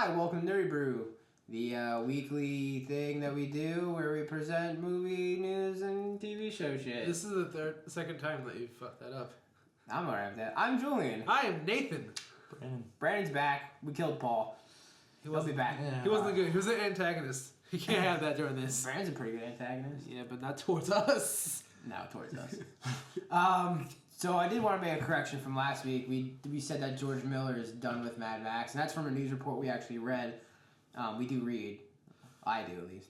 Hi, welcome to Nerdybrew, the weekly thing that we do where we present movie news and TV show shit. This is the second time that you fucked that up. I'm alright with that. I'm Julian. I am Nathan. Brandon's back. We killed Paul. He'll be back. Yeah. He wasn't good. He was an antagonist. He can't have that during this. Brandon's a pretty good antagonist. Yeah, but not towards us. No, towards us. So I did want to make a correction from last week. We said that George Miller is done with Mad Max, and that's from a news report we actually read. We do read. I do, at least.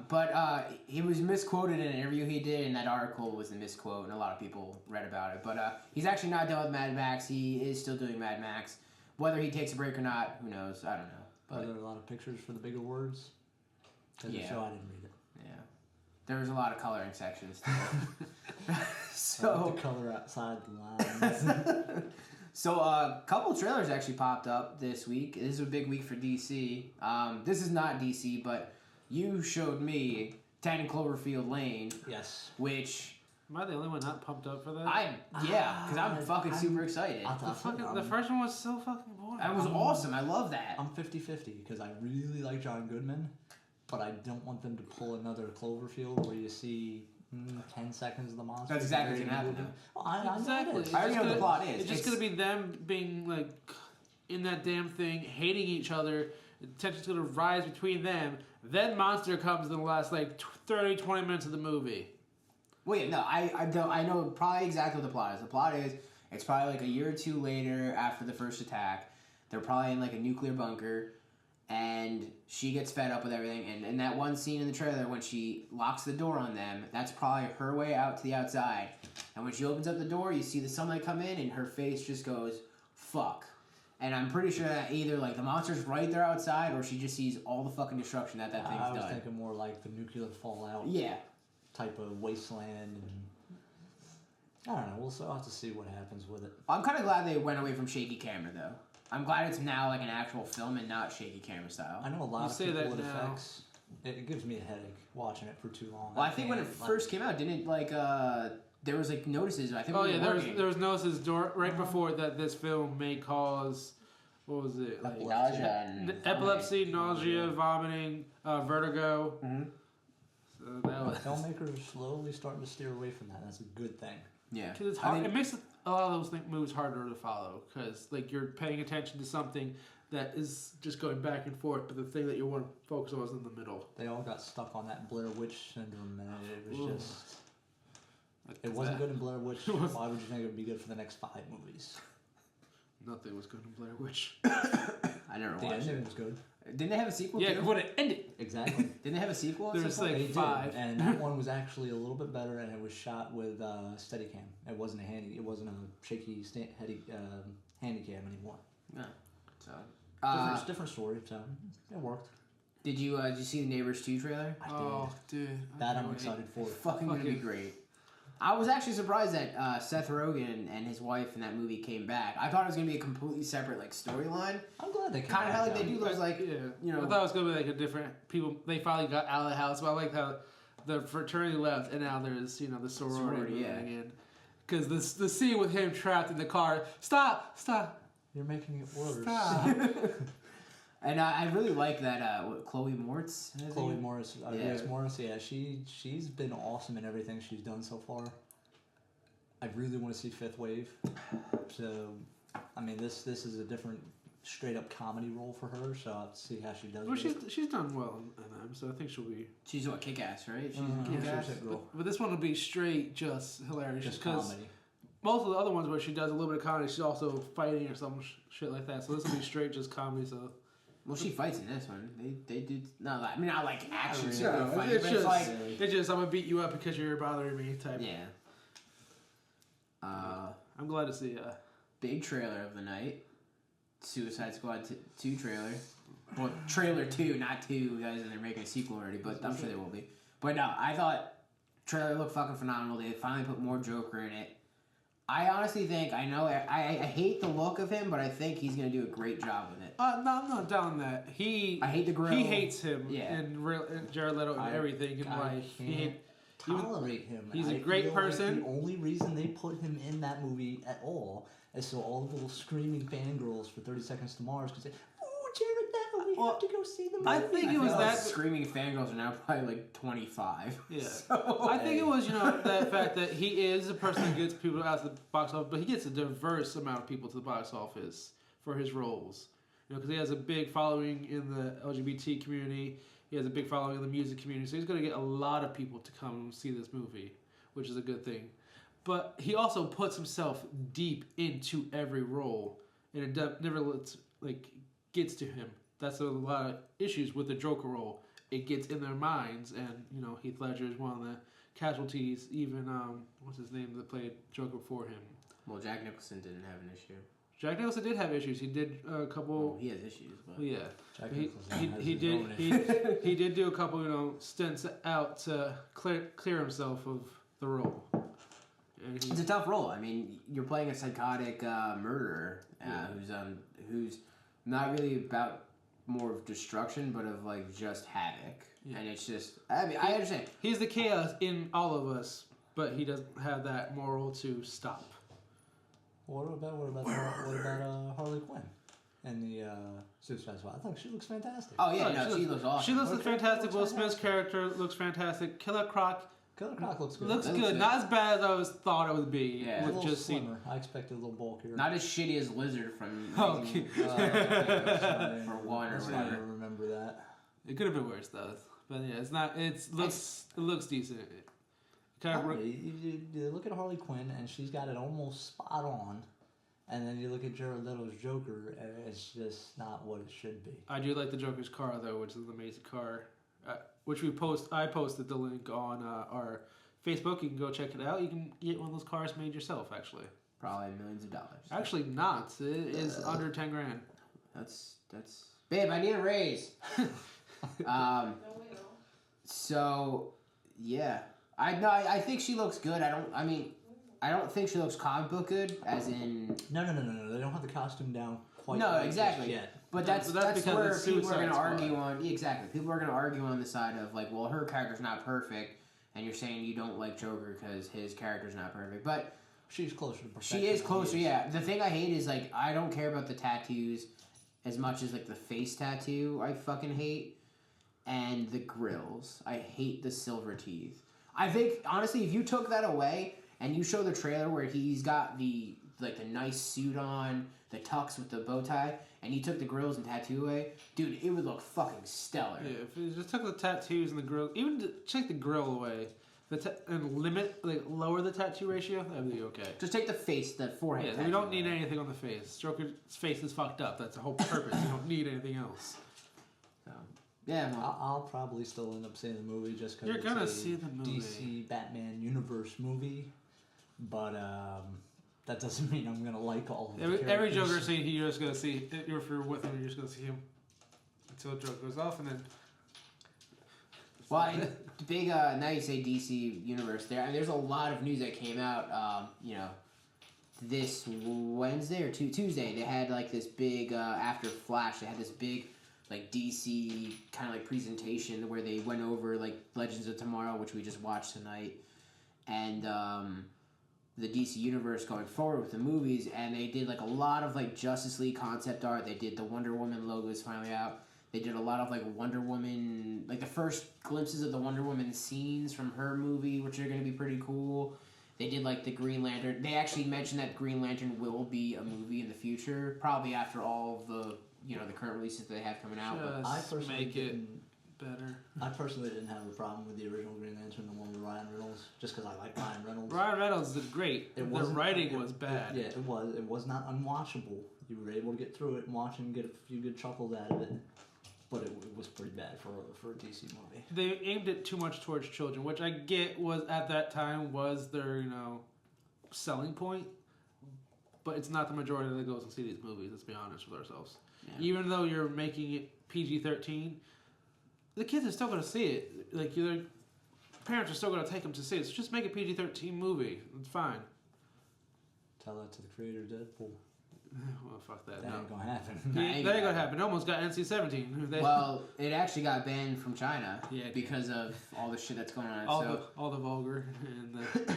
But he was misquoted in an interview he did, and that article was a misquote, and a lot of people read about it. But he's actually not done with Mad Max. He is still doing Mad Max. Whether he takes a break or not, who knows? I don't know. But are there a lot of pictures for the bigger words? Because the show, I didn't read it. Yeah. There was a lot of coloring sections. So I like the color outside the lines. So a couple of trailers actually popped up this week. This is a big week for DC. This is not DC, but you showed me 10 Cloverfield Lane. Yes. Which... Am I the only one not pumped up for that? Because I'm fucking super excited. The first one was so fucking boring. That was awesome. I love that. I'm 50-50 because I really like John Goodman, but I don't want them to pull another Cloverfield where you see 10 seconds of the monster. That's exactly what's going to happen. Well, exactly. I already know what the plot is. It's just going to be them being like in that damn thing, hating each other. The tension's going to rise between them. Then monster comes in the last like 30, 20 minutes of the movie. Well, yeah, no, I know probably exactly what the plot is. The plot is it's probably like a year or two later after the first attack. They're probably in like a nuclear bunker, and she gets fed up with everything. And in that one scene in the trailer when she locks the door on them, that's probably her way out to the outside. And when she opens up the door, you see the sunlight come in, and her face just goes, fuck. And I'm pretty sure that either like the monster's right there outside, or she just sees all the fucking destruction that thing's done. I was thinking more like the nuclear fallout. Yeah. Type of wasteland, and I don't know. We'll have to see what happens with it. I'm kind of glad they went away from shaky camera, though. I'm glad it's now like an actual film and not shaky camera style. I know a lot of people with effects. It gives me a headache watching it for too long. Well, I think when it first came out, didn't it like there was like notices? I think. Oh yeah, there was notices right before that this film may cause. What was it? Like, epilepsy, nausea, vomiting, vertigo. Mm-hmm. Filmmakers are slowly starting to steer away from that. That's a good thing. Yeah, because it's hard. It makes a lot of those movies harder to follow because like you're paying attention to something that is just going back and forth, but the thing that you want to focus on is in the middle. They all got stuck on that Blair Witch syndrome, and it was just. It wasn't good in Blair Witch. Why would you think it would be good for the next 5 movies? Nothing was good in Blair Witch. I never watched it. The ending was good. Didn't they have a sequel? Yeah, when it ended. Exactly. Didn't they have a sequel? There was like 5, and that one was actually a little bit better, and it was shot with Steadicam. It wasn't a shaky Handycam anymore. Yeah. So different story. So it worked. Did you see the Neighbors 2 trailer? I did. Oh, dude. That I'm excited for. It's fucking gonna be great. I was actually surprised that Seth Rogen and his wife in that movie came back. I thought it was gonna be a completely separate like storyline. I'm glad they came kind of how like they do those you know. I thought it was gonna be like a different people. They finally got out of the house, but I like how the fraternity left, and now there's the sorority again. Because the scene with him trapped in the car. Stop! You're making it worse. Stop. And I really like that Chloe Moritz. Chloe Moritz, Grace Moritz. Yeah, she's been awesome in everything she's done so far. I really want to see Fifth Wave. So, I mean, this is a different straight up comedy role for her. So I'll see how she does. Well, she's done well in them, so I think she'll be. She's what, kick-ass, right? She's kick-ass. But this one will be straight just hilarious. Just comedy. Most of the other ones where she does a little bit of comedy, she's also fighting or some shit like that. So this will be straight just comedy. So. Well, she fights in this one. They do not like action. It's just I'm gonna beat you up because you're bothering me type. Yeah. I'm glad to see big trailer of the night. Suicide Squad 2 trailer. Well, trailer 2, not 2, guys, and they're making a sequel already, but I'm sure they will be. But no, I thought trailer looked fucking phenomenal. They finally put more Joker in it. I honestly think, I hate the look of him, but I think he's going to do a great job with it. No, I'm not down that. I hate the grill. He hates him and Jared Leto and everything in life. He tolerate him. He's a great person. Like the only reason they put him in that movie at all is so all the little screaming fangirls for 30 Seconds to Mars could say, "Ooh, Jared Leto. We have to go see the movie. I think it was that screaming fangirls are now probably like 25. Yeah, So, I think it was that fact that he is a person that gets people out to the box office, but he gets a diverse amount of people to the box office for his roles. Because he has a big following in the LGBT community. He has a big following in the music community, so he's going to get a lot of people to come and see this movie, which is a good thing. But he also puts himself deep into every role, and it never gets to him. That's a lot of issues with the Joker role. It gets in their minds, and Heath Ledger is one of the casualties. Even what's his name that played Joker for him? Well, Jack Nicholson didn't have an issue. Jack Nicholson did have issues. He did a couple. Well, he has issues, but yeah, Jack he did do a couple stints out to clear himself of the role. It's a tough role. I mean, you're playing a psychotic murderer who's not really about more of destruction, but of just havoc. Yeah. And it's just, I mean, I understand. He's the chaos in all of us, but he doesn't have that moral to stop. What about Harley Quinn and the Suicide Squad? I think she looks fantastic. Oh yeah, she looks awesome. She looks fantastic. Will Smith's character looks fantastic. Killer Croc looks good. Looks good. Not as bad as I thought it would be. Yeah, with just slimmer. I expected a little bulkier. Not as shitty as Lizard from for one or whatever. I remember that. It could have been worse though. But yeah, it's not. It looks decent. You look at Harley Quinn and she's got it almost spot on, and then you look at Jared Leto's Joker and it's just not what it should be. I do like the Joker's car though, which is an amazing car, which I posted the link on our Facebook. You can go check it out. You can get one of those cars made yourself actually. Probably millions of dollars. Actually not. It is under $10,000. That's babe, I need a raise. So yeah. I think she looks good. I don't think she looks comic book good, as in... No. They don't have the costume down quite exactly. yet. But that's where people are going to argue on... Exactly. People are going to argue on the side of, well, her character's not perfect, and you're saying you don't like Joker because his character's not perfect. But... She's closer to perfection. She is closer, yeah. The thing I hate is, I don't care about the tattoos as much as, the face tattoo I fucking hate, and the grills. I hate the silver teeth. I think, honestly, if you took that away and you show the trailer where he's got the nice suit on, the tux with the bow tie, and you took the grills and tattoo away, dude, it would look fucking stellar. Yeah, if you just took the tattoos and the grill, even to take the grill away, and lower the tattoo ratio, that'd be okay. Just take the face, the forehead. Yeah, we don't need anything on the face. Joker's face is fucked up. That's the whole purpose. You don't need anything else. Yeah, I'll probably still end up seeing the movie just because you're gonna see the movie. DC Batman universe movie, but that doesn't mean I'm gonna like all of the every Joker scene. You're just gonna see. If you're with him, you're just gonna see him until the joke goes off, and then. Well, the big now you say DC universe. There's a lot of news that came out. This Wednesday or Tuesday, they had this big after Flash. They had this big. DC kind of presentation where they went over Legends of Tomorrow, which we just watched tonight, and the DC universe going forward with the movies, and they did a lot of Justice League concept art. They did the Wonder Woman logo is finally out. They did a lot of Wonder Woman, the first glimpses of the Wonder Woman scenes from her movie, which are going to be pretty cool. They did the Green Lantern. They actually mentioned that Green Lantern will be a movie in the future, probably after all of the the current releases they have coming out. Just I personally make it better. I personally didn't have a problem with the original Green Lantern, the one with Ryan Reynolds, just because I like Ryan Reynolds. Ryan Reynolds did great. The writing was bad. It was not unwatchable. You were able to get through it and watch and get a few good chuckles out of it, but it was pretty bad for a DC movie. They aimed it too much towards children, which I get was at that time was their selling point, but it's not the majority that goes and see these movies. Let's be honest with ourselves. Yeah. Even though you're making it PG-13, the kids are still going to see it. Your parents are still going to take them to see it. So just make a PG-13 movie. It's fine. Tell that to the creator of Deadpool. Well, fuck that. That ain't going to happen. That ain't going to happen. It almost got NC-17. Well, it actually got banned from China because of all the shit that's going on. All the vulgar. And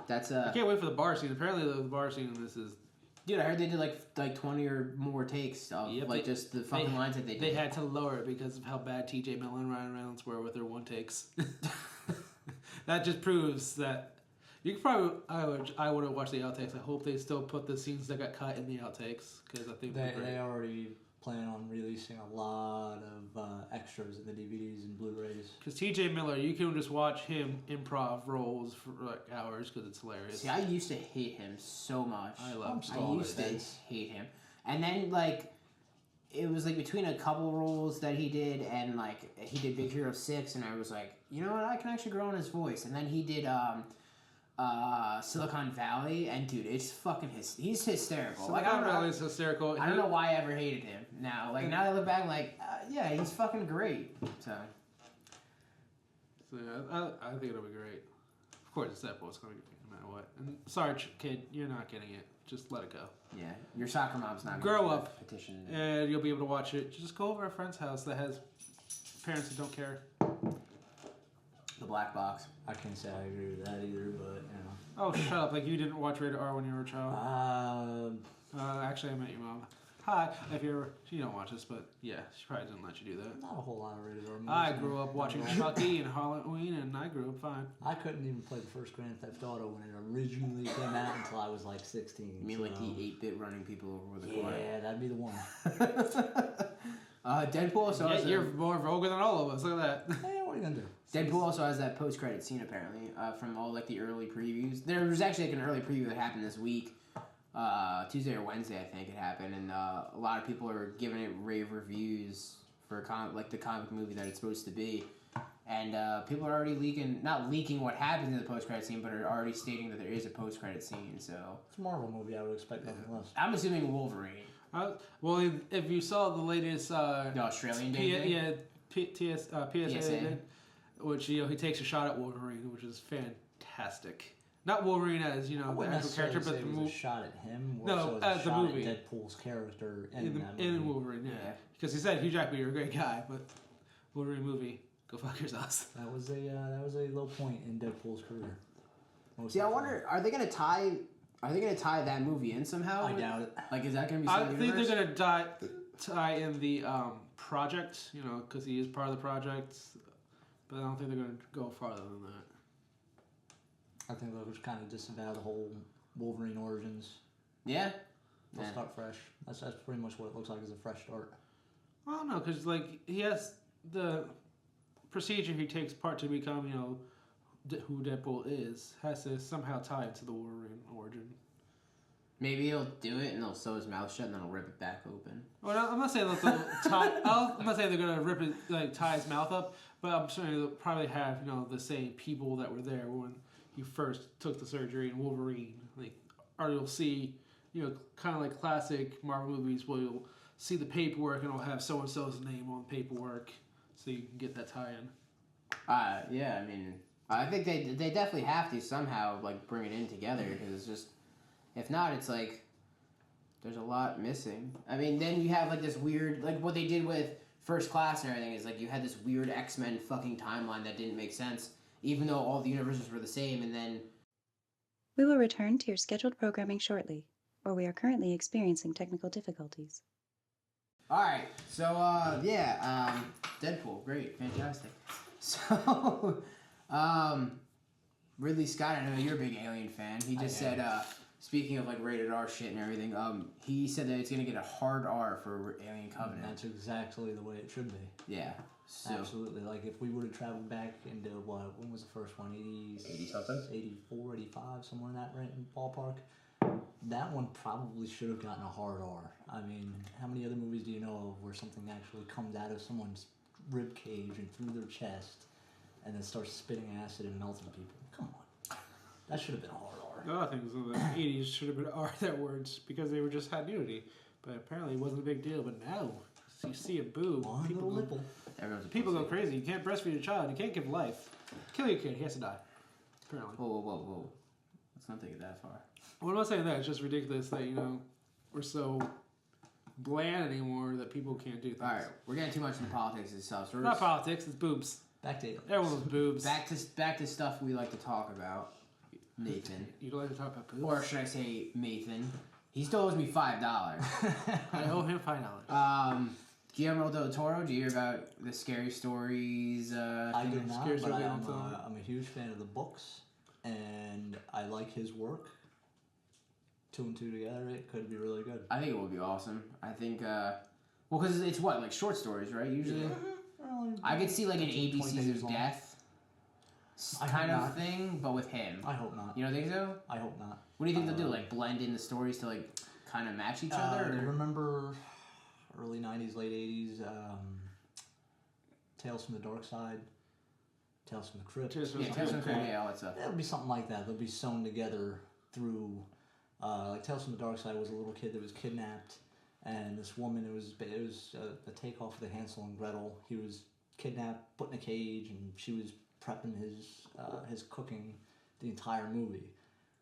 that's I can't wait for the bar scene. Apparently the bar scene in this is Dude, I heard they did like 20 or more takes of just the fucking lines that they did. They had to lower it because of how bad T.J. Miller and Ryan Reynolds were with their one takes. That just proves that you could probably. I would have watched the outtakes. I hope they still put the scenes that got cut in the outtakes because I think they already plan on releasing a lot of extras in the DVDs and Blu-rays. Because T.J. Miller, you can just watch him improv roles for like hours because it's hilarious. See, I used to hate him so much. I used to hate him, and then like it was like between a couple roles that he did, and like he did Big Hero 6, and I was like, you know what, I can actually grow on his voice. And then he did Silicon Valley, and dude, it's fucking he's hysterical. Silicon Valley is hysterical. I don't know why I ever hated him. Now, like now that I look back, like yeah, he's fucking great. So yeah, I think it'll be great. Of course, it's Deadpool. It's going to be no matter what. And sorry, kid, you're not getting it. Just let it go. Yeah, your soccer mom's not grow up. Petition, and you'll be able to watch it. Just go over a friend's house that has parents that don't care. The black box. I can't say I agree with that either, but you know. Oh, shut up! Like you didn't watch Rated R when you were a child. Actually, I met your mom. Hi. If you ever, she don't watch this, but yeah, she probably didn't let you do that. Not a whole lot of Rated R movies. I grew up watching Chucky and Halloween, and I grew up fine. I couldn't even play the first Grand Theft Auto when it originally came out until I was like 16. You mean like the 8-bit running people over the court? Yeah, that'd be the one. Deadpool also has you're more vulgar than all of us. Look at that. Hey, what are you gonna do? Deadpool also has that post-credit scene apparently from all like the early previews. There was actually like an early preview that happened this week, Tuesday or Wednesday I think it happened, and a lot of people are giving it rave reviews for like the comic movie that it's supposed to be, and people are already not leaking what happens in the post-credit scene, but are already stating that there is a post-credit scene. So it's a Marvel movie. I would expect nothing less. I'm assuming Wolverine. Well, if you saw the latest the Australian Day, PSA did, which he takes a shot at Wolverine, which is fantastic. Not Wolverine as the actual character, but the movie. Shot at him. No, as the movie. At Deadpool's character in Wolverine, yeah. Because he said, "Hugh Jackman, you're a great guy," but Wolverine movie, go fuck yourselves. That was a low point in Deadpool's career. See, I wonder, are they gonna tie that movie in somehow? I doubt it. Like, is that gonna be? I think they're gonna tie in the project, because he is part of the project. But I don't think they're gonna go farther than that. I think they'll just kind of disavow the whole Wolverine origins. Yeah. They'll start fresh. That's pretty much what it looks like as a fresh start. I don't know, because he has the procedure he takes part to become, who Deadpool is, has to somehow tie into the Wolverine origin. Maybe he'll do it and they'll sew his mouth shut and then he'll rip it back open. Well, I'm not saying they'll tie. I'm not saying they're gonna rip it, tie his mouth up, but I'm sure they'll probably have the same people that were there when he first took the surgery in Wolverine. Or you'll see, kind of like classic Marvel movies where you'll see the paperwork and it'll have so and so's name on the paperwork, so you can get that tie-in. Yeah, I mean, I think they definitely have to somehow bring it in together because it's just. If not, it's there's a lot missing. I mean, then you have this weird, what they did with First Class and everything is you had this weird X-Men fucking timeline that didn't make sense, even though all the universes were the same, and then... We will return to your scheduled programming shortly, or we are currently experiencing technical difficulties. Alright, so, Deadpool, great, fantastic. So, Ridley Scott, I know you're a big Alien fan, he just said, speaking of rated R shit and everything, he said that it's gonna get a hard R for Alien Covenant. That's exactly the way it should be. Yeah. So. Absolutely. If we would have traveled back into when was the first one? 80 something? 84, 85, somewhere in that ballpark. That one probably should have gotten a hard R. I mean, how many other movies do you know of where something actually comes out of someone's rib cage and through their chest and then starts spitting acid and melting people? Come on. That should have been a hard R. The other things in the 80s should have been R that words because they were just had nudity. But apparently it wasn't a big deal. But now, you see a boob. People go crazy. You can't breastfeed a child. You can't give life. Kill your kid. He has to die. Apparently. Whoa. Let's not take it that far. Well, I'm not saying that. It's just ridiculous that, we're so bland anymore that people can't do things. Alright, we're getting too much into politics and stuff. So not politics. It's boobs. Back to everyone's boobs. Back to stuff we like to talk about. Nathan. You don't like to talk about boobs? Or should I say Mathan? He still owes me $5. I owe him $5. Guillermo del Toro, do you hear about the scary stories? I do not, Scares but you I'm a huge fan of the books, and I like his work. 2 and 2 together, it could be really good. I think it would be awesome. I think, well, because it's what, like short stories, right? Usually, I could see like an 15, 20 ABCs pages of long. Death I kind hope of not. thing, but with him. I hope not. You don't think so? I hope not. What do you think they'll do? Like blend in the stories to like kind of match each Do other? you Or? remember early 90s, late 80s, Tales from the Dark Side, Tales from the Crypt? Tales from Yeah, Tales from the Crypt, yeah, all that stuff. It'll be something like that. They'll be sewn together through, like Tales from the Dark Side was a little kid that was kidnapped, and this woman, it was a takeoff of the Hansel and Gretel. He was kidnapped, put in a cage, and she was prepping his cooking the entire movie.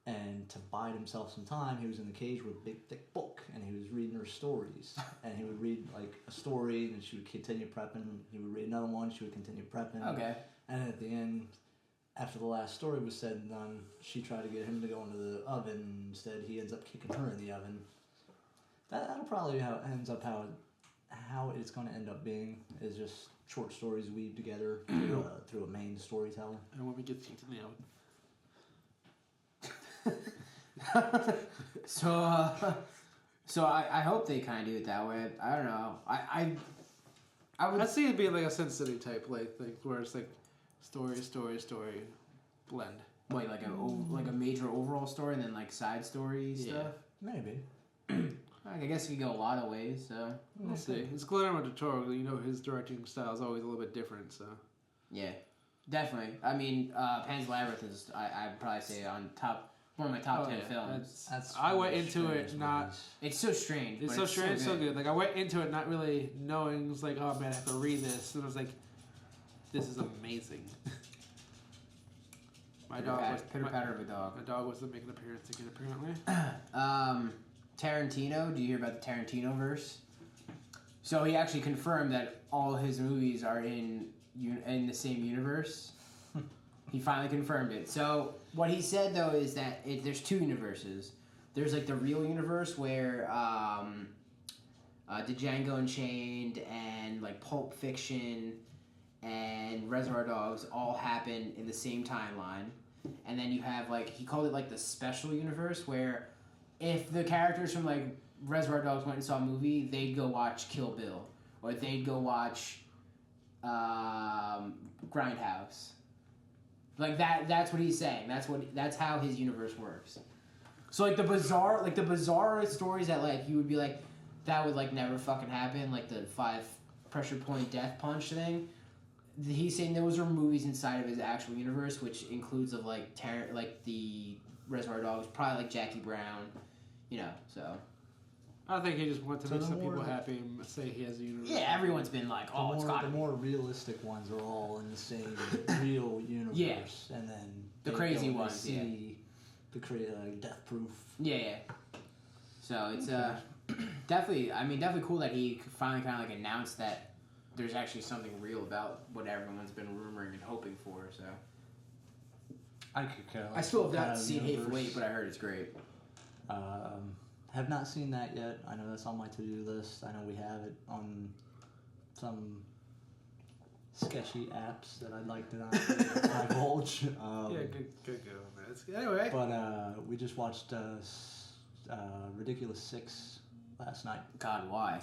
And to bide himself some time, he was in the cage with a big thick book, and he was reading her stories. And he would read like a story, and she would continue prepping. He would read another one, she would continue prepping. Okay. And at the end, after the last story was said and done, she tried to get him to go into the oven. Instead, he ends up kicking her in the oven. That'll probably how it ends up how it's going to end up being is just short stories weaved together through a main storyteller. And when we get kicked in the oven. So I hope they kind of do it that way. I don't know. I would. I'd see it being like a Sin City type like thing where it's like story, blend. Wait, like a major overall story and then like side story stuff. Maybe. I guess it could go a lot of ways. So We'll see. It's Guillermo del Toro. You know his directing style is always a little bit different. So yeah, definitely. I mean, Pan's Labyrinth is I'd probably say on one of my top 10 films. I went into it not. It's so strange. It's but so strange, so good. Like I went into it not really knowing. It was like, oh man, I have to read this, and I was like, this is amazing. My dog was pitter patter of a dog. My dog was to make an appearance again, apparently. Tarantino. Do you hear about the Tarantino verse? So he actually confirmed that all his movies are in the same universe. He finally confirmed it. So what he said though is that there's two universes. There's like the real universe where Django Unchained and like Pulp Fiction and Reservoir Dogs all happen in the same timeline. And then you have like he called it like the special universe where if the characters from like Reservoir Dogs went and saw a movie, they'd go watch Kill Bill or they'd go watch Grindhouse. Like that's what he's saying. That's how his universe works. So like the bizarre stories that like you would be like that would like never fucking happen, like the 5 pressure point death punch thing. He's saying those are movies inside of his actual universe, which includes of like the Reservoir Dogs, probably like Jackie Brown, So I think he just wanted to So make the some more- people happy and say he has a universe. yeah, everyone's been like, it's got The to be. more realistic ones are all in the same real universe. Yeah. And then The they crazy go to ones, see the Death Proof. Yeah. So it's definitely cool that he finally kind of like announced that there's actually something real about what everyone's been rumoring and hoping for. So I could care less I still have what not kind of seen Hateful universe. Eight, but I heard it's great. Have not seen that yet. I know that's on my to-do list. I know we have it on some sketchy apps that I'd like to not divulge. Yeah, good go on that. Anyway. But we just watched Ridiculous 6 last night. God, why?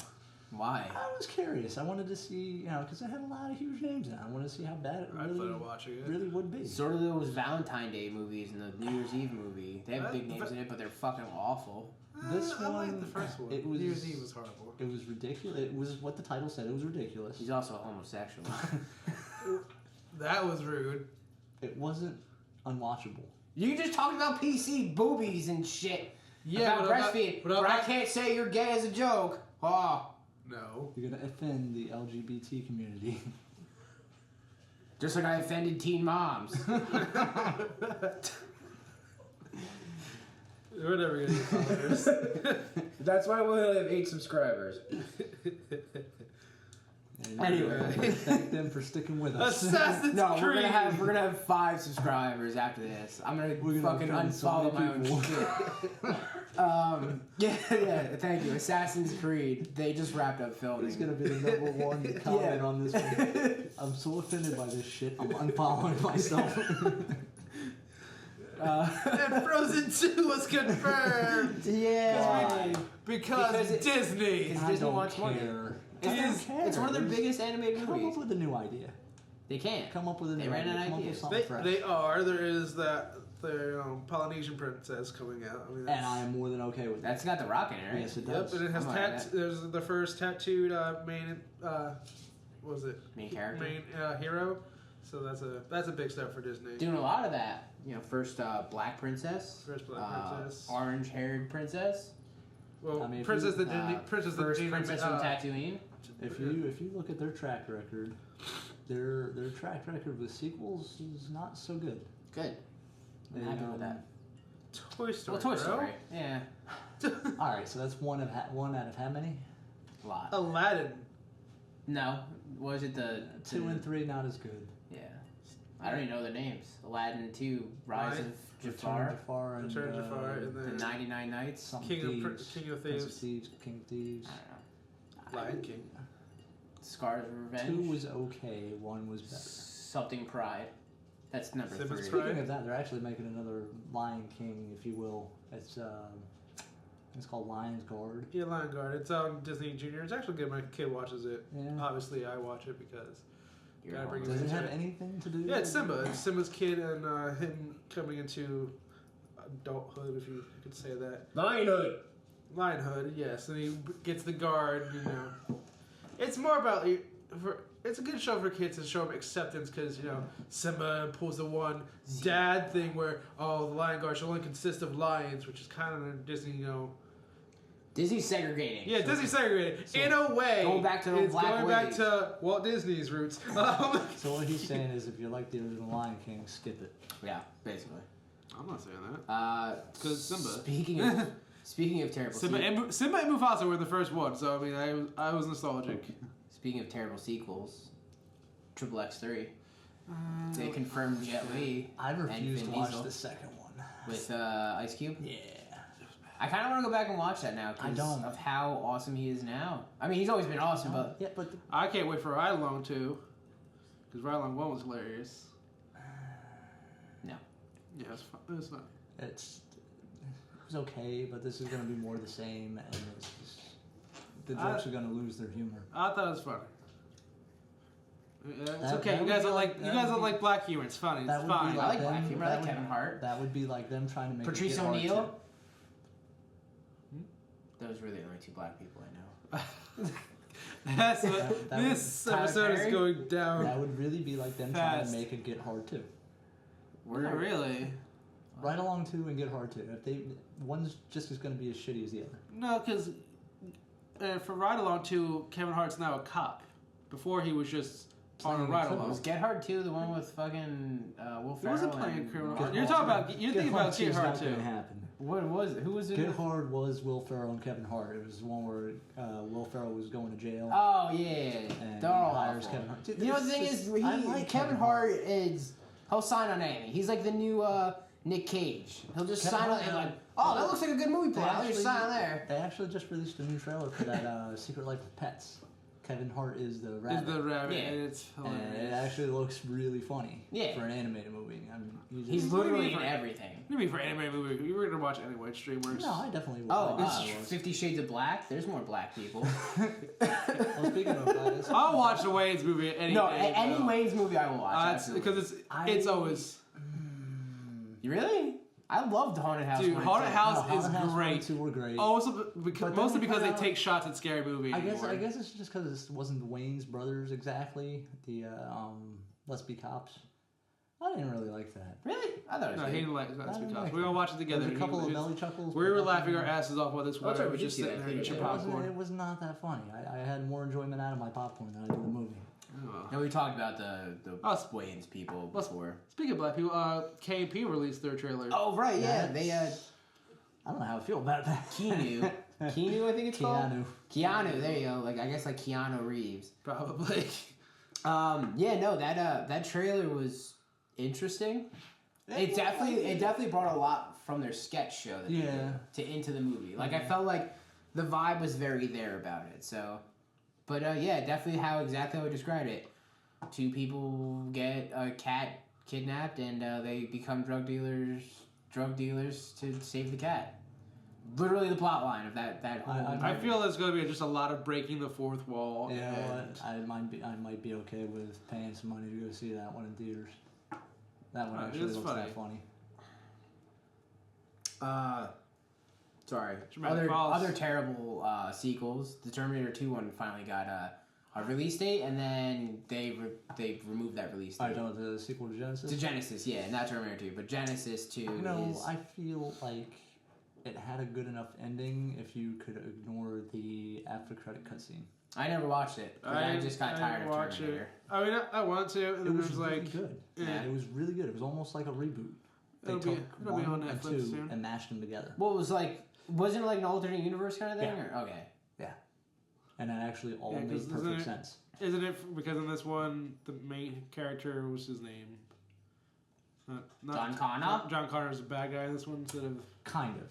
I was curious. I wanted to see, because it had a lot of huge names in it. I wanted to see how bad it I plan on watching it. really would be. Sort of those Valentine Day movies and the New Year's Eve movie. They have big names in it, but they're fucking awful. This I liked one, the first one. it was- New Year's Eve was horrible. It was ridiculous. It was what the title said. It was ridiculous. He's also a homosexual. That was rude. It wasn't unwatchable. You just talked about PC boobies and shit. Yeah, about but I'm not- breastfeeding. but I'm But I not- can't say you're gay as a joke. Oh. No. You're gonna offend the LGBT community. Just like I offended teen moms. We're never gonna get followers. That's why we only have 8 subscribers. Anyway. Thank them for sticking with us. Assassin's No, we're Creed. gonna have 5 subscribers after this. I'm gonna We're gonna fucking offend so unfollow many my own people. shit. Yeah, thank you. Assassin's Creed. They just wrapped up filming. He's gonna be the number one comment on this one. I'm so offended by this shit. I'm unfollowing myself. And Frozen 2 was confirmed. Yeah. Because Disney. Because I Disney don't wants money. care. It's one of their biggest animated Come movies. up with a new idea. They can't. Come up with a new They ran idea. out of Come up with ideas. something fresh. They are. There is that the Polynesian princess coming out. I mean, And I am more than okay with that. That's got the rock in it, right? Yes, it Yep, does. and it has I'm alright with that. there's the first tattooed main what was it? Main character. Main hero. So that's a big step for Disney. Doing a lot of that. You know, first black princess. First black princess. Orange-haired princess. Well, I mean, if princess you- that didn't princess that First didn't princess from Tatooine. If you look at their track record, their track record with sequels is not so good. Good. I'm happy with that. Toy Story. Well, Toy bro. Story. Yeah. All right, so that's one out of how many? A lot. Aladdin. No. Was it the 2 and 3 not as good. Yeah. I don't even know their names. Aladdin 2, Rise Right. of Jafar, Jafar and Return of Jafar, and The then 99 Nights. something King of Thieves, King of Prince of Thieves. Thieves, King of Thieves. I don't know. Lion King. Scars of Revenge. 2 was okay. 1 was better. Something Pride. That's number Simba's 3. Pride. Speaking of that, they're actually making another Lion King, if you will. It's called Lion's Guard. Yeah, Lion Guard. It's on Disney Junior. It's actually good. My kid watches it. Yeah. Obviously, I watch it because. You're Gotta bring wrong. Does it into have it. anything to do? Yeah, it's Simba. It's Simba's kid and him coming into adulthood, if you could say that. Lionhood. Lionhood, yes, and he gets the guard. You know, it's more about it's a good show for kids to show them acceptance because Simba pulls the one dad thing where the lion guard should only consist of lions, which is kind of a Disney Disney's segregating. Yeah, Disney segregated in a way. Going back to the it's black going back ways. to Walt Disney's roots. So what he's saying is, if you like the original Lion King, skip it. Yeah, basically. I'm not saying that. 'Cause Simba. Speaking of terrible Simba and Mufasa were the first one, so I mean, I was nostalgic. speaking of terrible sequels, Triple X3. They confirmed Jet Li I refuse Vin to watch Diesel. the second one. with Ice Cube. Yeah. I kind of want to go back and watch that now I because don't. of how awesome he is now. I mean, he's always been awesome, but Yeah, but I can't wait for Ride Along 2, because Ride Along 1 was hilarious. no. Yeah, it's fun. It was fun. it was okay. But this is going to be more the same, and it's just, the jokes are going to lose their humor. I thought it was funny. Yeah, it's That- okay. that You would guys be don't like- like you that guys would don't be- like black humor. It's funny. That It's would be fine. I like them- black humor. I that like would- Kevin Hart. That would be like them trying to make Patrice it get hard, O'Neal. too. Those were the only two black people I know. That's what That this would- episode Tyler is Perry? going down. That would really be like them trying Fast. to make it get hard too. Not really. Right along two and get hard too. If they one's just as going to be as shitty as the other. No, because for Ride Along 2, Kevin Hart's now a cop. Before he was just on a Playing ride criminal. along. Was Get Hard 2 the one with fucking Will He Ferrell? wasn't playing and- criminal. Get You're Hard talking about. too. You're thinking about Get two's Hard not too. gonna happen. What was it? Who was it? Get Hard was Will Ferrell and Kevin Hart. It was the one where Will Ferrell was going to jail. Oh yeah, And they're all he hires awful. Kevin Hart. Dude, You know it's the thing just- is, I like Kevin Hart is he'll sign on anything. He's like the new Nick Cage. He'll just Kevin sign on Hart, and like, oh, that looks like a good movie They plot. I'll just actually- sign on there. They actually just released a new trailer for that Secret Life of Pets. Kevin Hart is the Is rabbit. the rabbit, Yeah. and it's and it hilarious. actually looks really funny Yeah. for an animated movie. I mean, He's just, literally in for- everything. Maybe for anime movie, you were gonna watch anyway. Streamers. no, I definitely would. Oh, I was. 50 Shades of Black. There's more black people. Well, speaking of that, I'll watch the Wayne's movie any No, day. any though. Wayne's movie I will watch. Because it's always You really? I loved Haunted House. dude. 1 and Haunted 2. House Haunted is House 1 and great. 2 were great. Also, But mostly then because they found out- take shots at Scary Movie. I guess anymore. it's just because it wasn't the Wayne's brothers exactly. The Let's Be Cops. I didn't really like that. Really? I thought it was No, good. he didn't like that I didn't because like we all it. watched it together. There's a couple of He was- belly chuckles. We but were nothing- laughing our asses off while this Oh, that's was right, we did just see sitting that there eating thing. your It wasn't, popcorn. it was not that funny. I had more enjoyment out of my popcorn than I did the movie. Oh. No, we talked about the Oh, Wayne's people let's- before. Speaking of black people, KP released their trailer. Oh right, yeah. That's- They I don't know how I feel about that. KEANU. KEANU, I think it's called. Keanu. Keanu. There you go. Like I guess like Keanu Reeves. Probably. Yeah, no, that trailer was interesting. It definitely brought a lot from their sketch show that they did into the movie. Like I felt like the vibe was very there about it. So, but definitely exactly how I described it. Two people get a cat kidnapped and they become drug dealers to save the cat. Literally the plot line of that whole. I feel there's going to be just a lot of breaking the fourth wall. You know what? I might be okay with paying some money to go see that one in theaters. That one actually looks that funny. Sorry. Other terrible sequels. The Terminator 2 one finally got a release date, and then they removed that release date. The sequel to Genesis? To Genesis, yeah, not Terminator 2, but Genesis 2 is... I feel like it had a good enough ending if you could ignore the after-credit cutscene. I never watched it. I just got tired of Terminator. I mean, I want to. And it was really like good. Yeah, it was really good. It was almost like a reboot. They took it'll be on Netflix and 2 soon. and mashed them together. Well, it was like... Wasn't it like an alternate universe kind of thing? Yeah. Or? Okay. Yeah. And that actually all made perfect sense. Isn't it because in this one, the main character, what's his name? John Connor? John Connor's a bad guy in this one instead of... Kind of.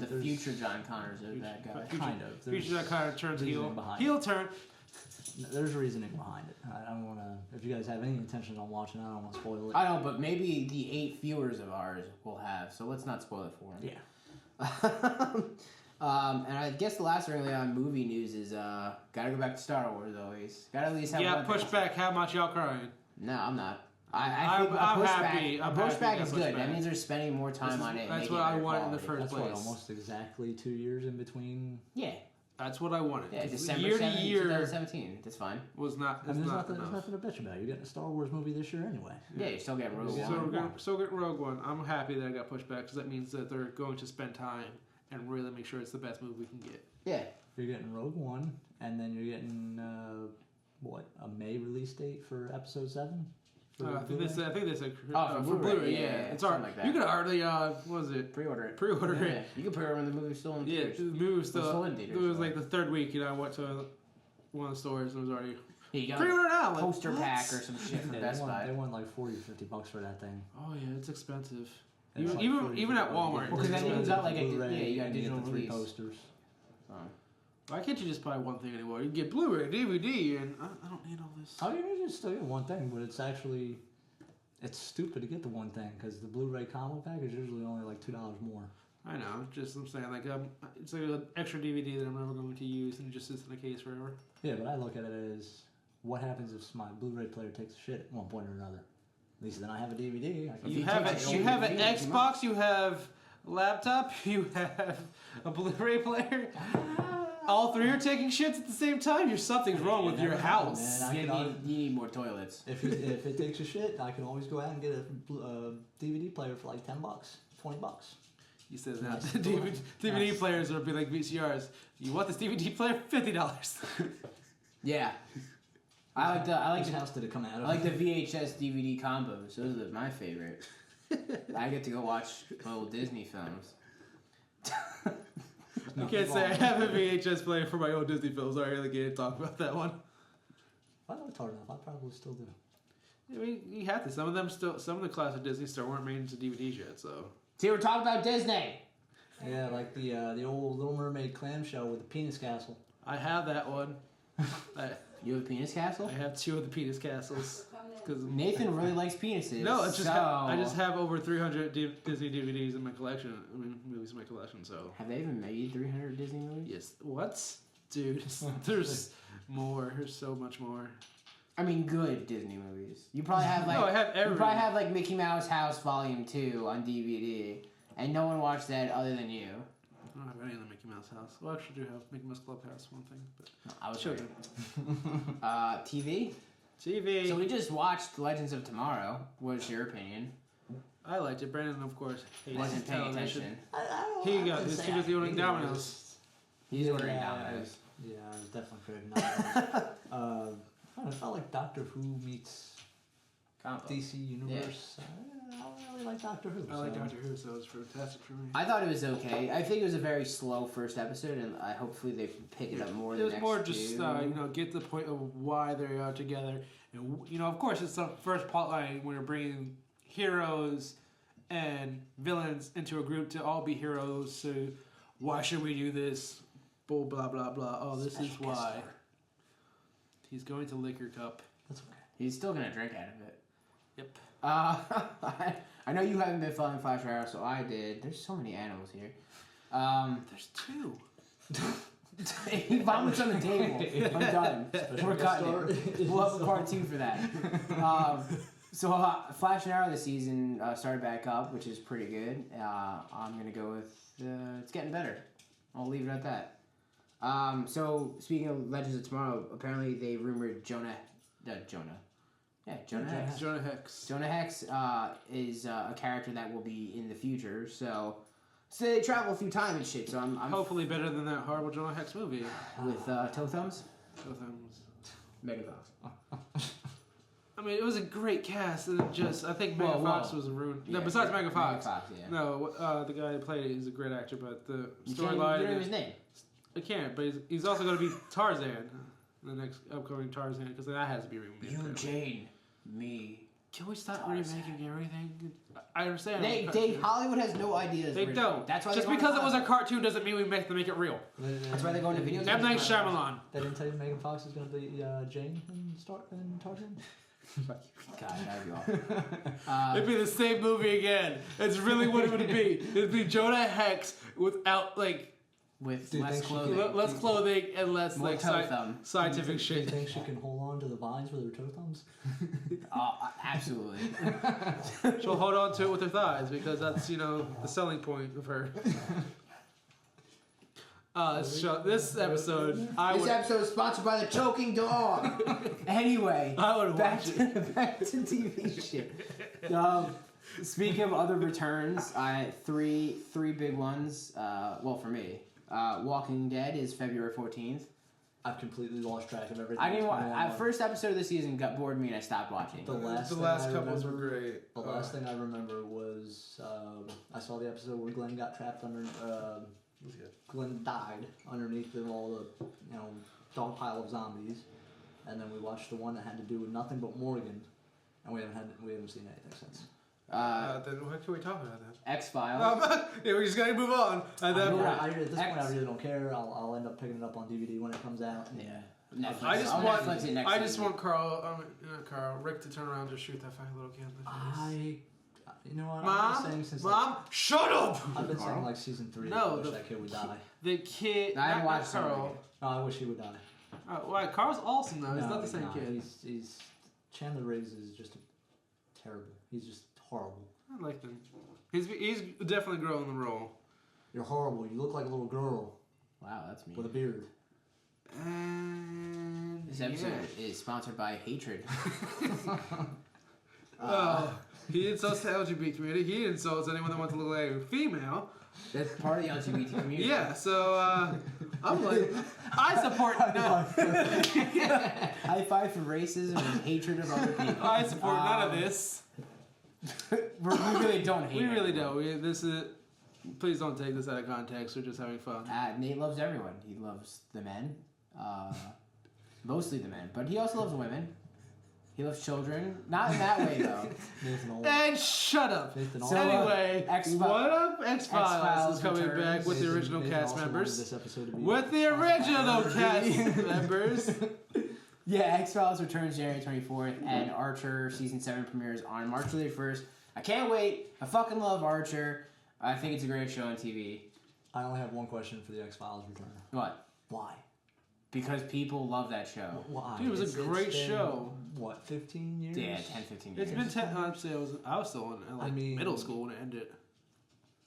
The future John Connor's a bad guy. Kind of. Future John Connor turns heel. Heel turn. There's reasoning behind it. I don't want to... If you guys have any intention on watching it, I don't want to spoil it. I don't, but maybe the 8 viewers of ours will have, so let's not spoil it for them. Yeah. And I guess the last really on movie news is gotta go back to Star Wars always. Gotta at least have one push back. How much y'all crying? No, I'm not. I think I'm happy. A pushback is good. That means they're spending more time on it. That's what I wanted in the first place. That's almost exactly 2 years in between. Yeah. That's what I wanted. Yeah, December year 7th, to year 2017. That's fine. Was not. There's nothing to bitch about. You're getting a Star Wars movie this year anyway. Yeah, you're still getting Rogue One. So we're getting Rogue One. I'm happy that I got pushed back because that means that they're going to spend time and really make sure it's the best movie we can get. Yeah. You're getting Rogue One, and then you're getting a May release date for Episode 7. I think they said for Blu-ray. Yeah, it's already like that. You could already what was it? Pre-order it. Pre-order. You can pre-order when the movie's still in theaters. Yeah, the movie was still in theaters. It was like the third week. I went to one of the stores and it was already. Yeah, you got pre-order now. Poster pack or some shit from Best Buy. They want like $40 or $50 for that thing. Oh yeah, it's expensive. Even at Walmart. Because then you got like you got digital the 3 posters. Why can't you just buy one thing anymore? You can get Blu-ray, DVD, and I don't need all this. Oh, you just still get one thing, but it's actually stupid to get the one thing because the Blu-ray combo pack is usually only like $2 more. I know, I'm saying like it's like an extra DVD that I'm never going to use and it just sits in a case forever. Yeah, but I look at it as what happens if my Blu-ray player takes a shit at one point or another. At least then I have a DVD. You have an Xbox, you have a laptop, you have a Blu-ray player. All 3 are taking shits at the same time. Something's wrong with your house. You need more toilets. If it takes a shit, I can always go out and get a DVD player for like $10, $20. You said that. DVD players would be like VCRs. You want this DVD player? $50. Yeah. I like Which house did it come out of? I like the VHS DVD combos. Those are my favorite. I get to go watch old Disney films. You can't say I have a VHS player for my old Disney films. I really can't talk about that one. I know it's hard enough. I probably still do. I mean, you have to. Some of the classic Disney still weren't made into DVDs yet, so. See, we're talking about Disney. Yeah, like the old Little Mermaid clamshell with the penis castle. I have that one. You have a penis castle? I have 2 of the penis castles. Cause Nathan really likes penises. No, it's just I just have over 300 Disney DVDs in my collection. I mean, movies in my collection. So have they even made 300 Disney movies? Yes. What, dude? There's more. There's so much more. I mean, good Disney movies. You probably have like no, I have everything. You probably have like Mickey Mouse House Volume 2 on DVD, and no one watched that other than you. I don't have any of the Mickey Mouse House. Well, I actually do have Mickey Mouse Clubhouse, one thing, but no, I was children. TV. TV. So we just watched Legends of Tomorrow. What's your opinion? I liked it. Brandon, of course, wasn't paying attention. He was the ordering dominoes. He's ordering dominoes. Yeah, I was definitely creating dominoes. I felt like Doctor Who meets DC Universe. Yeah. I really like Doctor Who. I like Doctor Who, so it was fantastic for me. I thought it was okay. I think it was a very slow first episode, and hopefully they pick it up more. It was more just get to the point of why they're together, and of course it's the first plot line when you're bringing heroes and villains into a group to all be heroes. So why should we do this? Blah blah blah blah. Oh, this is why. He's going to lick your cup. That's okay. He's still gonna drink out of it. Yep. I know you haven't been following Flash Arrow, so I did. There's so many animals here. There's 2. He vomits on the table. I'm done. We're cutting it. We'll have a part 2 for that. So Flash and Arrow this season started back up, which is pretty good. I'm going to go with it's getting better. I'll leave it at that. So speaking of Legends of Tomorrow, apparently they rumored Jonah Hex. Jonah Hex. Jonah Hex is a character that will be in the future, so they travel through time and shit, so I'm hopefully better than that horrible Jonah Hex movie. With Toe Thumbs? Toe Thumbs. Megan Fox. I mean, it was a great cast, and I think Megan Fox was a ruin. Yeah, no, besides Megan Fox. Yeah. No, the guy who played it is a great actor, but the You storyline. don't know his name. I can't, but he's also going to be Tarzan, the next upcoming Tarzan, because that has to be remade. You, Jane, me. Can we stop Tarzan. remaking everything? I understand. Hollywood has no ideas. They don't. That's why just because it was a cartoon doesn't mean we make it real. That's why they go into video games. M. Night Shyamalan. They didn't tell you Megan Fox is going to be Jane in Tarzan? God, that'd be awful. It'd be the same movie again. It's really what it would be. It'd be Jonah Hex without with Do you less think she clothing. could- less clothing and less More toe thumb. scientific Do you shit. think she can hold on to the vines with her toe thumbs? Absolutely. She'll hold on to it with her thighs because that's the selling point of her. This episode, This episode is sponsored by the choking dog. Anyway, I would back watch to back to TV shit. Speaking of other returns, three big ones. Well, for me, Walking Dead is February 14th. I've completely lost track of everything. I didn't watch. First episode of the season got bored me and I stopped watching. The last couples were great. The last thing I remember was I saw the episode where Glenn got trapped under. Glenn died underneath all the dog pile of zombies, and then we watched the one that had to do with nothing but Morgan, and we haven't seen anything since. Then what can we talk about then? X-Files. Yeah, we just gotta move on. And then at this point, I really don't care. I'll end up picking it up on DVD when it comes out. Yeah. Netflix. I just want Rick to turn around and just shoot that fucking little kid in the face. You know what? I've been saying since shut up! I've been saying like season 3. No, I wish that kid would die. The kid. I haven't watched Carl. No, I wish he would die. Why? Carl's awesome though. He's not the same not. kid. He's Chandler Riggs is just terrible. He's just horrible. I like him. He's definitely growing the role. You're horrible. You look like a little girl Wow, that's me. with a beard. And This episode is sponsored by Hatred. He insults the LGBT community. He insults anyone that wants to look like a female. That's part of the LGBT community. Yeah, so I'm like, I support no. High five for racism and hatred of other people. I support none of this. We really don't hate We really everyone. don't. Please don't take this out of context. We're just having fun. Nate loves everyone. He loves the men. Mostly the men. But he also loves women. He loves children. Not in that way, though. And shut up. So, anyway, what up? X-Files is coming returns. back with the original cast members. This episode to be With the original cast members. Yeah, X-Files returns January 24th, and Archer Season 7 premieres on March 31st. I can't wait. I fucking love Archer. I think it's a great show on TV. I only have one question for the X-Files return. What? Why? Because people love that show. Why? Dude, it was a great been, show. What, 15 years? Yeah, 10, 15 years. It's been 10. Honestly, I was still in middle school when it ended.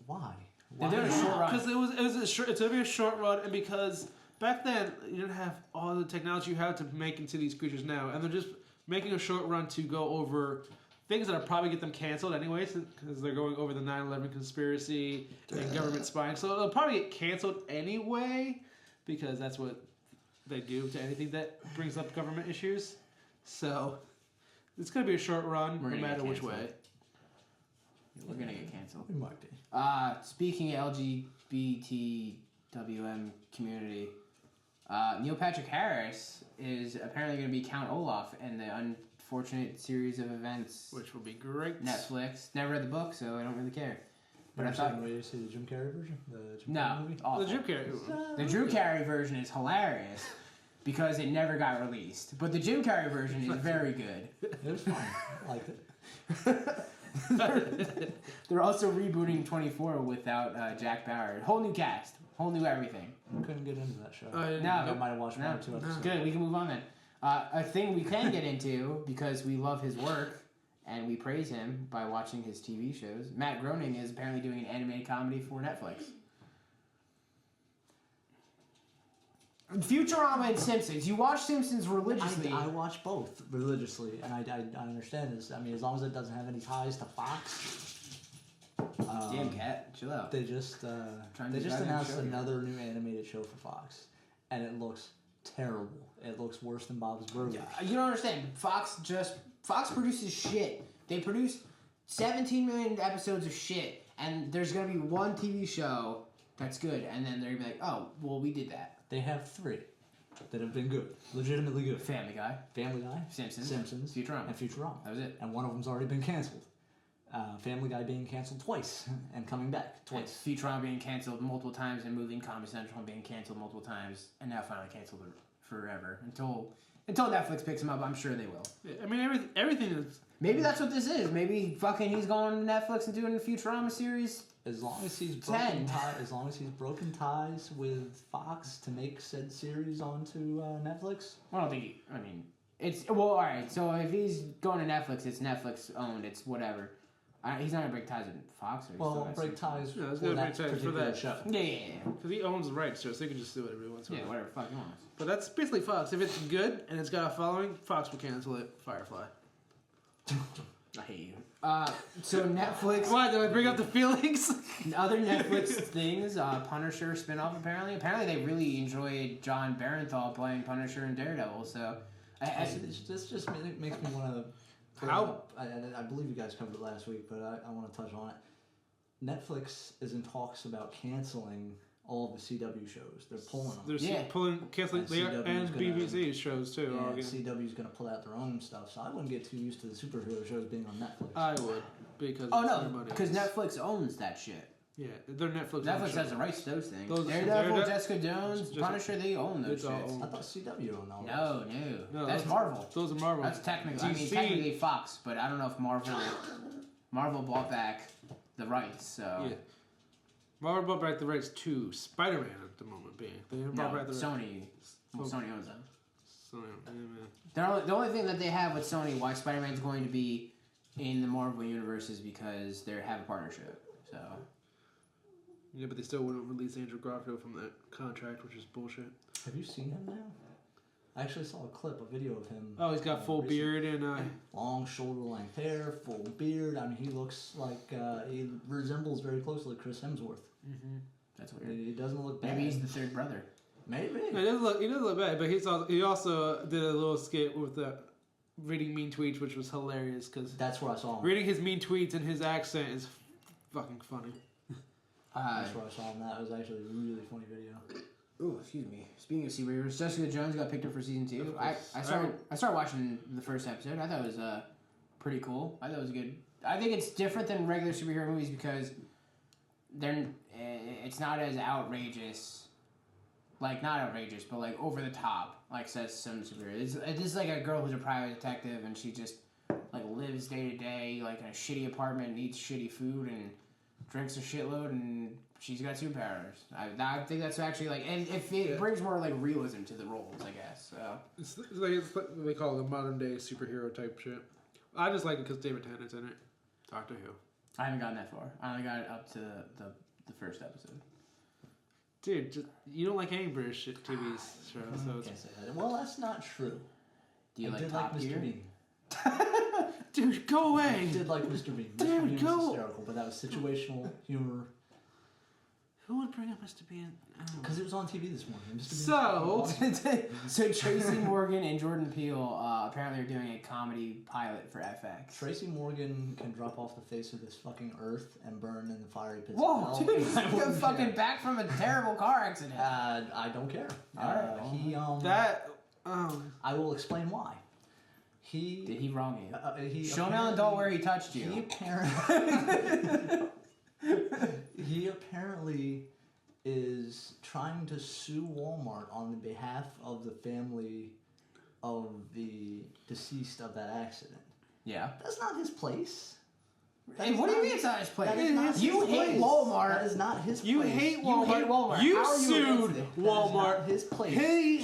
Why? They're doing a short run. Because it's gonna be a short run, and because back then you didn't have all the technology you have to make into these creatures now, and they're just making a short run to go over things that'll probably get them canceled anyways, because they're going over the 9/11 conspiracy and government spying. So it'll probably get canceled anyway, because that's what they do to anything that brings up government issues. So it's gonna be a short run, no matter which way. We're gonna get canceled. We might be. Speaking of LGBTWM community, Neil Patrick Harris is apparently going to be Count Olaf in the unfortunate series of events. Which will be great. Netflix. Never read the book, so I don't really care. But I thought thought you see the Jim Carrey version, the Jim no, Carrey movie. awful. The Jim Carrey. The Drew Carey version is hilarious because it never got released. But the Jim Carrey version is very good. It was fun. I liked it. They're also rebooting 24 without Jack Bauer. Whole new cast, whole new everything. Couldn't get into that show. No, I might have watched one or two episodes. Good, we can move on then. A thing we can get into because we love his work and we praise him by watching his TV shows. Matt Groening is apparently doing an animated comedy for Netflix. Futurama and Simpsons. You watch Simpsons religiously. I watch both religiously, and I understand this. I mean, as long as it doesn't have any ties to Fox. Damn cat, chill out. They just announced another new animated show for Fox, and it looks terrible. It looks worse than Bob's Burgers. You don't understand. Fox produces shit. They produce 17 million episodes of shit, and there's gonna be one TV show that's good, and then they're gonna be like, oh, well, we did that. They have 3 that have been good, legitimately good. Family Guy, Simpsons, Futurama. and Futurama. That was it. And one of them's already been canceled. Family Guy being canceled twice and coming back twice. And Futurama being canceled multiple times, and moving Comedy Central and being canceled multiple times, and now finally canceled forever until Netflix picks them up. I'm sure they will. Yeah, I mean, everything is. Maybe that's what this is. Maybe fucking he's going to Netflix and doing the Futurama series. As long as he's broken ties with Fox to make said series onto Netflix. I don't think. It's well. All right. So if he's going to Netflix, it's Netflix owned. It's whatever. He's not gonna break ties with Fox. Or Break ties Yeah, for that particular show. Yeah. Because he owns the rights to it, so he can just do whatever he wants. Yeah, whatever fuck he wants. But that's basically Fox. If it's good and it's got a following, Fox will cancel it. Firefly. I hate you. So Netflix. Why did I bring up the feelings? Other Netflix things. Punisher spinoff. Apparently they really enjoyed John Barenthal playing Punisher and Daredevil. So this just makes me want to. I believe you guys covered it last week, but I want to touch on it. Netflix is in talks about canceling all of the CW shows. They're pulling them. They're canceling and BBC shows too. Yeah, CW's going to pull out their own stuff, so I wouldn't get too used to the superhero shows being on Netflix. I would, because because Netflix owns that shit. Yeah, they're Netflix. Netflix has the rights to those things. Daredevil, Jessica Jones, Punisher, they own those shits. I thought CW owned all those. No, that's Marvel. Those are Marvel. That's technically, technically Fox, but I don't know if Marvel bought back the rights. So yeah, Marvel bought back the rights to Spider-Man at the moment being. They bought back the Sony. Well, Sony owns them. Sony, the only thing that they have with Sony, why Spider-Man's going to be in the Marvel universe, is because they have a partnership. So. Yeah, but they still wouldn't release Andrew Garfield from that contract, which is bullshit. Have you seen him now? I actually saw a video of him. Oh, he's got full beard and long shoulder-length hair, full beard. I mean, he looks like he resembles very closely Chris Hemsworth. Mm-hmm. That's weird. He doesn't look bad. Maybe he's the third brother. Maybe. He doesn't look bad, but he also did a little skit with the reading mean tweets, which was hilarious because that's where I saw him. Reading his mean tweets and his accent is fucking funny. That's where I saw him. That was actually a really funny video. Oh, excuse me. Speaking of superheroes, Jessica Jones got picked up for season 2. I started watching the first episode. I thought it was pretty cool. I thought it was good. I think it's different than regular superhero movies because it's not as outrageous. Like, not outrageous, but like over the top, like says some superheroes. It's like a girl who's a private detective and she just like lives day to day, like in a shitty apartment and eats shitty food and drinks a shitload, and she's got superpowers. I think that's actually like, and it brings more like realism to the roles, I guess. So it's like they call it a modern day superhero type shit. I just like it because David Tennant's in it. Doctor Who. I haven't gotten that far. I only got it up to the first episode. Dude, you don't like any British TV shows, so can't say that. Well, that's not true. Do you like Top Gear? Mr. Bean. Dude, go away! I did like Mr. Bean. Dude, Mr. Bean go! was hysterical, but that was situational humor. Who would bring up Mr. Bean? Because it was on TV this morning. So Tracy Morgan and Jordan Peele apparently are doing a comedy pilot for FX. Tracy Morgan can drop off the face of this fucking earth and burn in the fiery pits Whoa, of hell. dude, he's fucking back from a terrible car accident. I don't care. Alright. I will explain why. Did he wrong you? Show me apparently- on the adult where he touched you. He apparently is trying to sue Walmart on behalf of the family of the deceased of that accident. Yeah. That's not his place. Hey, what do you mean it's not his place? That is not You his hate place. Walmart. That is not his place. You hate Walmart. You hate Walmart. You How are you sued against it? Walmart. That is not his place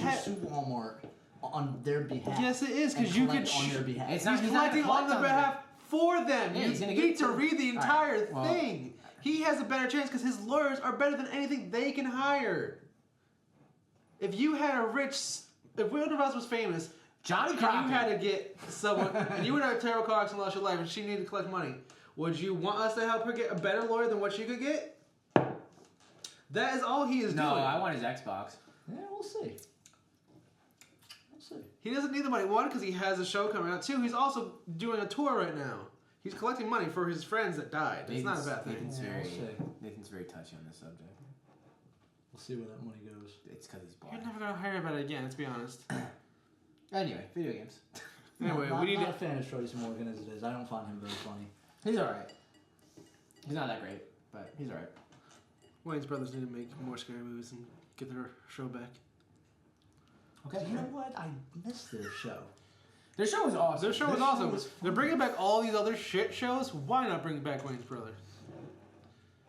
to sue Walmart on their behalf. Yes, it is, 'cause and you collect could on their behalf. It's not- He's he's not collecting on the collect on behalf for them. Yeah, You he's gonna need get to to- read the All right, entire well- thing. He has a better chance because his lawyers are better than anything they can hire. If you had a if Will House was famous, Johnny and Crockett. you had to get someone, and you would have a terrible car accident, lost your life, and she needed to collect money, would you want us to help her get a better lawyer than what she could get? That is all he is No, doing. I want his Xbox. Yeah, we'll see. We'll see. He doesn't need the money. One, because he has a show coming out. Two, he's also doing a tour right now. He's collecting money for his friends that died. It's not a bad thing. Nathan's very touchy on this subject. We'll see where that money goes. It's because he's You're blind. never gonna hear about it again. Let's be honest. Anyway, video games. Anyway, not, we need not to. a fan of Tracy Morgan as it is. I don't find him very funny. He's alright. He's not that great, but he's alright. Wayne's brothers need to make more scary movies and get their show back. Okay. You know what? I missed their show. Their show was awesome. Their show was Their show awesome. was They're bringing back all these other shit shows. Why not bring back Wayne's brothers?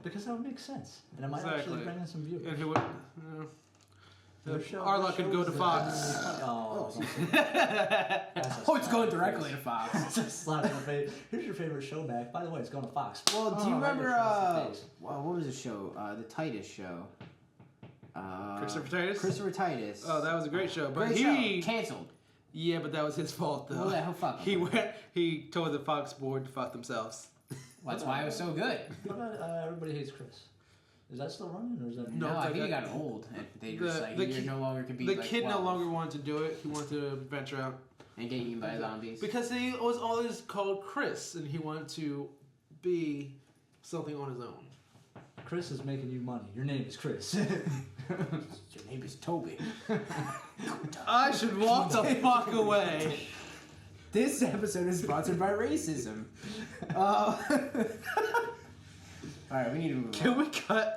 Because that would make sense. And it might Exactly. actually bring in some viewers. And who would? Their show- Our their luck could show go is to the- Fox. Oh, Oh, it's going directly to Fox. Just slap in the face. Here's your favorite show back. By the way, it's going to Fox. Well, do you Oh, right remember, across the face. what was the show? The Titus show. Christopher Titus? Christopher Titus. Oh, that was a great show. But Great he. show. Canceled. Yeah, but that was his fault, though. Well, yeah, fuck He him. went. He told the Fox board to fuck themselves. Well, that's why it was so good. What about Everybody Hates Chris? Is that still running, or is that... No, No, I think that- it got old, and they just the you kid- no longer could be. The like, kid no 12 longer wanted to do it. He wanted to venture out and get eaten by zombies. because he was always called Chris, and he wanted to be something on his own. Chris is making you money. Your name is Chris. Your name is Toby. I should walk the fuck away. This episode is sponsored by racism. Alright, we need to move Can on. we cut?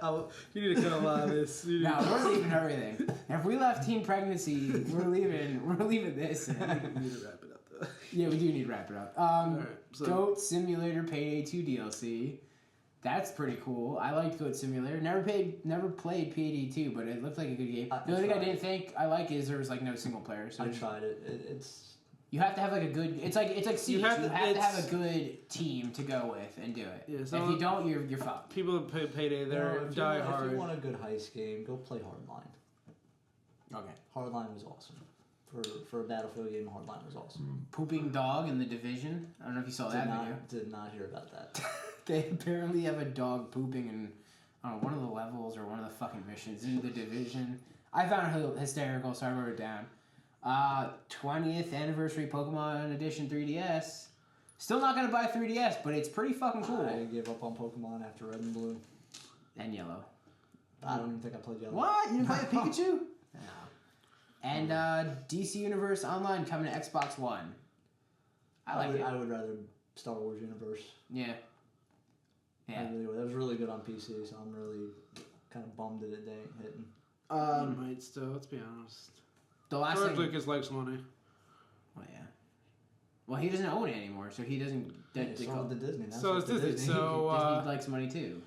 You need to cut a lot of this. You need No, to- we're leaving everything. If we left teen pregnancy, we're leaving this. We need to wrap it up though. Yeah, we do need to wrap it up. Alright, so Goat Simulator Payday 2 DLC. That's pretty cool. I liked Goat Simulator. Never played Payday 2, but it looked like a good game. The only thing I didn't think I like is there was like no single player. So I tried it. It's... you have to have like a good. It's like Siege. You have to have it's- a good team to go with and do it. Yeah, so if you don't, you're fucked. people that play Payday, they're if die If hard. you want a good heist game, go play Hardline. Okay. Hardline was awesome. For a Battlefield game, Hardline was awesome. Pooping dog in the Division. I don't know if you saw that video. Did not hear about that. They apparently have a dog pooping in I don't know, one of the levels or one of the fucking missions in the Division. I found it hysterical, so I wrote it down. 20th anniversary Pokemon Edition 3DS. Still not gonna buy 3DS, but it's pretty fucking cool. I gave up on Pokemon after Red and Blue. And Yellow. I don't even think I played Yellow. What? You didn't play Pikachu? No. And DC Universe Online coming to Xbox One. I like it. I would rather Star Wars Universe. Yeah. Yeah. I really would. That was really good on PC, so I'm really kind of bummed that it ain't hitting. You might still. Let's be honest. The last George thing. Lucas likes money. Well, yeah. Well, he doesn't own it anymore, so he doesn't. Yeah, so did Disney. That's So just it's the Disney. So Disney likes money too.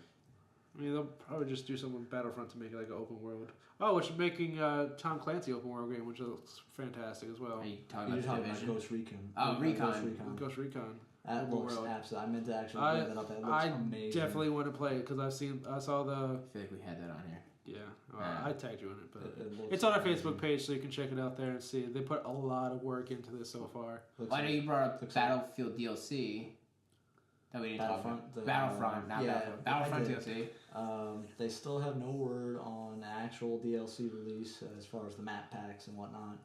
I mean, they'll probably just do something with Battlefront to make it like an open world. Oh, which is making Tom Clancy open world game, which looks fantastic as well. Are you talking You're about talking the about Division? Ghost Recon. Oh, Recon. Ghost Recon. Ghost Recon. That Open looks world. absolutely. I meant to actually I bring that up. That looks I amazing. definitely want to play it because I saw the I feel like we had that on here. I tagged you in it, but It looks it's on our amazing. Facebook page, so you can check it out there and see. They put a lot of work into this so far. Looks Well, I know like- you brought up looks like- Battlefield DLC. That we didn't Battlefront, talk the- about. Battlefront, not yeah, Battlefront. Battlefront I did. DLC. They still have no word on actual DLC release as far as the map packs and whatnot,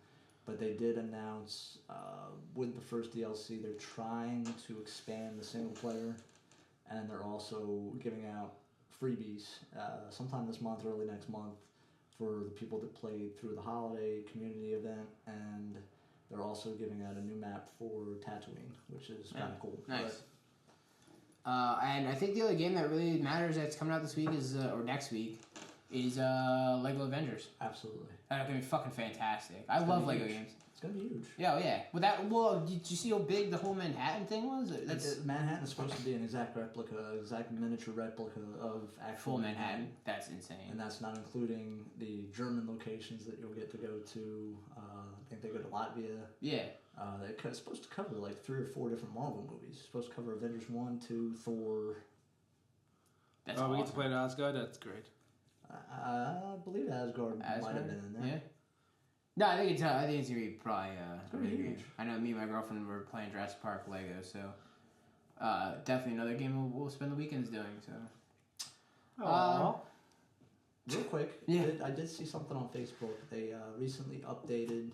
but they did announce with the first DLC they're trying to expand the single player, and they're also giving out freebies sometime this month, early next month, for the people that played through the holiday community event and they're also giving out a new map for Tatooine, which is kind of cool. Nice. And I think the other game that really matters that's coming out this week is, or next week, is Lego Avengers. Absolutely. That's gonna be fucking fantastic. I love Lego games. It's gonna be huge. Yeah, yeah. Did you see how big the whole Manhattan thing was? Manhattan is supposed to be an exact miniature replica of actual full Manhattan. That's insane. And that's not including the German locations that you'll get to go to. I think they go to Latvia. Yeah. It's supposed to cover like 3 or 4 different Marvel movies. It's supposed to cover Avengers 1, 2, Thor. That's awesome. We get to play at Asgard. That's great. I believe Asgard might have been in there. Yeah. No, I think it's gonna be probably really huge. I know me and my girlfriend were playing Jurassic Park Lego, so definitely another game we'll spend the weekends doing. So. Real quick, yeah. I did see something on Facebook. They recently updated.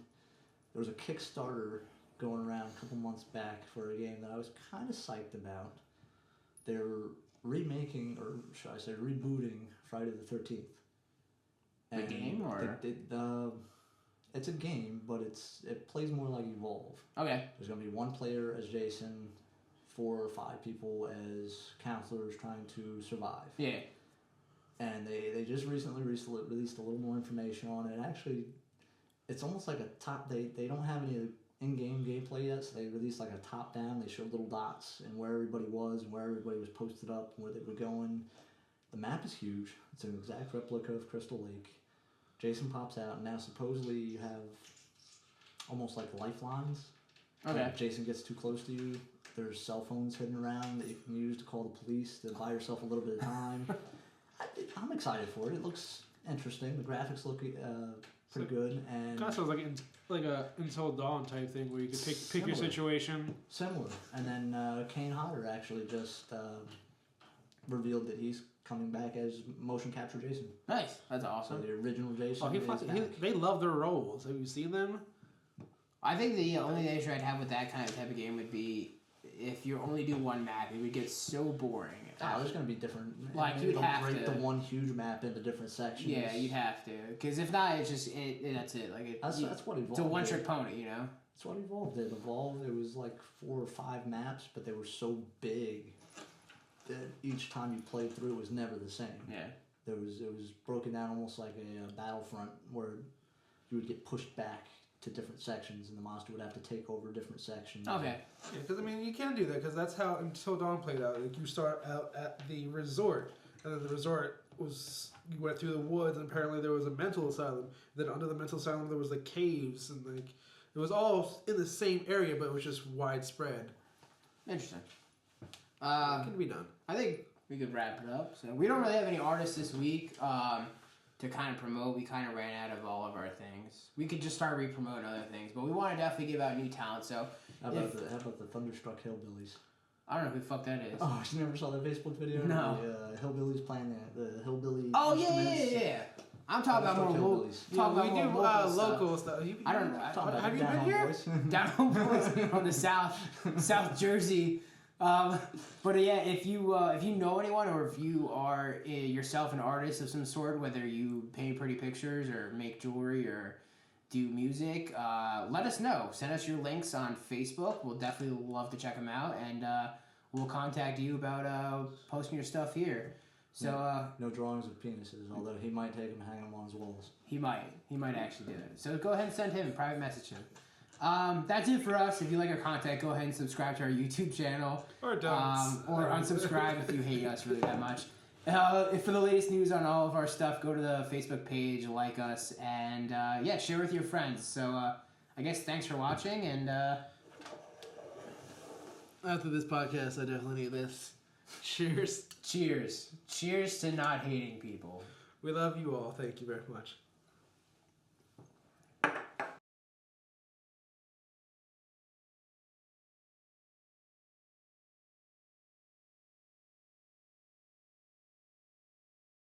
There was a Kickstarter going around a couple months back for a game that I was kind of psyched about. They're remaking, or should I say rebooting, Friday the 13th. The game, or? It's a game, but it plays more like Evolve. Okay. There's going to be 1 player as Jason, 4 or 5 people as counselors trying to survive. Yeah. And they just recently released a little more information on it. Actually, it's almost like a top. They don't have any in-game gameplay yet, so they released like a top-down. They showed little dots and where everybody was and where everybody was posted up and where they were going. The map is huge. It's an exact replica of Crystal Lake. Jason pops out, and now supposedly you have almost like lifelines. Okay. If Jason gets too close to you, there's cell phones hidden around that you can use to call the police to buy yourself a little bit of time. I'm excited for it. It looks interesting. The graphics look pretty good. And Kind of sounds like a Until Dawn type thing where you can pick your situation. Similar. And then Kane Hodder actually just revealed that he's coming back as motion capture Jason. Nice. That's awesome. So the original Jason. They love their roles. Have you seen them? I think the only issue I'd have with that kind of type of game would be if you only do one map, it would get so boring. There's going to be different. Like, you'd have to break the one huge map into different sections. Yeah, you'd have to. Because if not, it's just, that's it. Like That's what Evolve It's a one-trick did. pony, you know? That's what Evolve did. Evolve, it was like 4 or 5 maps, but they were so big that each time you played through, it was never the same. Yeah. It was broken down almost like a Battlefront, where you would get pushed back to different sections, and the monster would have to take over different sections. Okay. Yeah, because you can do that because that's how Until Dawn played out. Like you start out at the resort, and then the resort was you went through the woods, and apparently there was a mental asylum. Then under the mental asylum there was like caves, and like it was all in the same area, but it was just widespread. Interesting. It can be done. I think we could wrap it up. So we don't really have any artists this week to kind of promote. We kind of ran out of all of our things. We could just start re-promoting other things, but we want to definitely give out new talent. So How about the Thunderstruck Hillbillies? I don't know who the fuck that is. Oh, you never saw that Facebook video? No. The Hillbillies playing the Hillbilly Oh, instruments? yeah. I'm talking about more Hillbillies. we do local stuff. I don't know. Have you been here? Down home boys on the South Jersey. But yeah, if you know anyone, or if you are yourself an artist of some sort, whether you paint pretty pictures or make jewelry or do music, let us know. Send us your links on Facebook. We'll definitely love to check them out, and we'll contact you about posting your stuff here. So no drawings of penises, although he might take them and hang them on his walls. He might actually do it. So go ahead and send him, private message him. That's it for us. If you like our content, go ahead and subscribe to our YouTube channel. Or don't. Or unsubscribe if you hate us really that much. For the latest news on all of our stuff, go to the Facebook page, like us, and share with your friends. So I guess thanks for watching, and after this podcast, I definitely need this. Cheers. Cheers to not hating people. We love you all. Thank you very much.